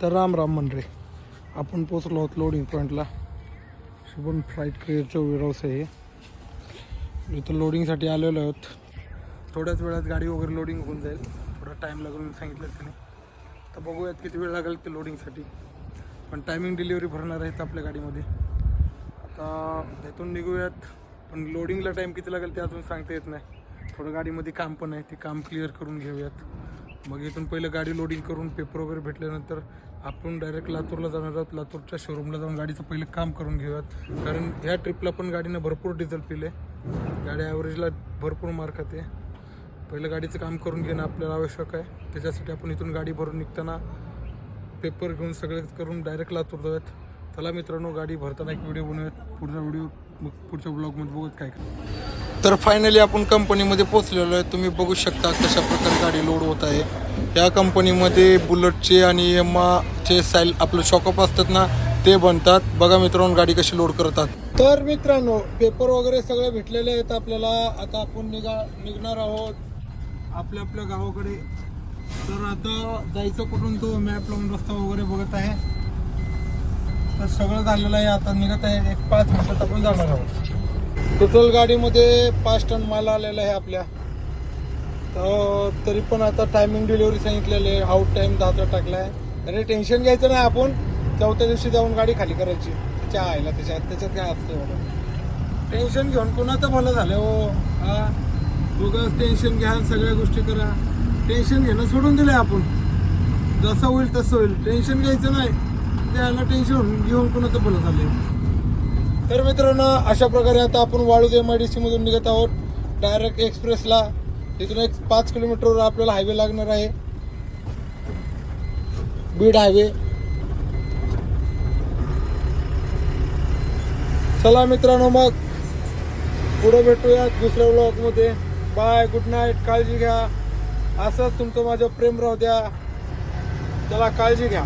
तर राम राम मंडळी, आपण पोचलो आहोत लोडिंग पॉईंटला. शुभम फ्लाईट करिअरचा वेअरहाऊस आहे हे. इथं लोडिंगसाठी आलेलो आहोत. थोड्याच वेळात गाडी वगैरे लोडिंग होऊन जाईल. थोडा टाईम लागून सांगितलं त्याने. तर बघूयात किती वेळ लागेल ते लोडिंगसाठी. पण टायमिंग डिलिव्हरी भरणार आहेत आपल्या गाडीमध्ये. आता इथून निघूयात, पण लोडिंगला टाईम किती लागेल ते अजून सांगता येत नाही. थोडं गाडीमध्ये काम पण आहे, ते काम क्लिअर करून घेऊयात. मग इथून पहिलं गाडी लोडिंग करून पेपर वगैरे भेटल्यानंतर आपण डायरेक्ट लातूरला जाणार आहोत. लातूरच्या शोरूमला जाऊन गाडीचं पहिलं काम करून घेऊयात. कारण ह्या ट्रिपला पण गाडीनं भरपूर डिझेल पिले. गाडी ॲव्हरेजला भरपूर मार्क खाते. पहिलं गाडीचं काम करून घेणं आपल्याला आवश्यक आहे. त्याच्यासाठी आपण इथून गाडी भरून निघताना पेपर घेऊन सगळे करून डायरेक्ट लातूर जाऊयात. चला मित्रांनो, गाडी भरताना एक व्हिडिओ बनवूयात. पुढच्या ब्लॉगमध्ये बघूत काय. तर फायनली आपण कंपनीमध्ये पोहोचलेलो आहे. तुम्ही बघू शकता कशा प्रकारे गाडी लोड होत आहे. या कंपनीमध्ये बुलेटचे आणि एमाचे साईल आपलं शॉकअप असतात ना, ते बनतात. बघा मित्रांनो गाडी कशी लोड करतात. तर मित्रांनो, पेपर वगैरे सगळे भेटलेले आहेत आपल्याला. आता आपण निघणार आहोत आपल्या गावाकडे. तर आता जायचं कुठून, तो मॅप लावून रस्ता वगैरे बघत आहे. तर सगळं झालेलं आहे, आता निघत आहे. 5 मिनिटात आपण जाणार आहोत. टोटल गाडीमध्ये 5 टन माल आलेला आहे आपल्या. तरी पण आता टायमिंग डिलिव्हरी सांगितलेली आहे. आउट टाईम 10चा टाकला आहे. अरे टेन्शन घ्यायचं नाही, आपण 4थ्या दिवशी जाऊन गाडी खाली करायची. त्याच्या आईला त्याच्यात काय असतं एवढं टेन्शन घेऊन कोणाचं भलं झालं हो. हा, उगाच टेन्शन घ्या, सगळ्या गोष्टी करा. टेन्शन घेणं सोडून दिलं आपण. जसं होईल तसं होईल, टेन्शन घ्यायचं नाही. त्याला टेन्शन घेऊन कोणाचं भलं झालं. तर मित्रांनो, अशा प्रकारे आता आपण वाळूज MIDC मधून निघत आहोत डायरेक्ट एक्सप्रेसला. इथून 5 किलोमीटरवर आपल्याला हायवे लागणार आहे, बीड हायवे. चला मित्रांनो, मग पुढे भेटूया दुसऱ्या व्लॉगमध्ये. बाय, गुड नाईट, काळजी घ्या. असंच तुमचं माझं प्रेम राहू द्या. चला, काळजी घ्या.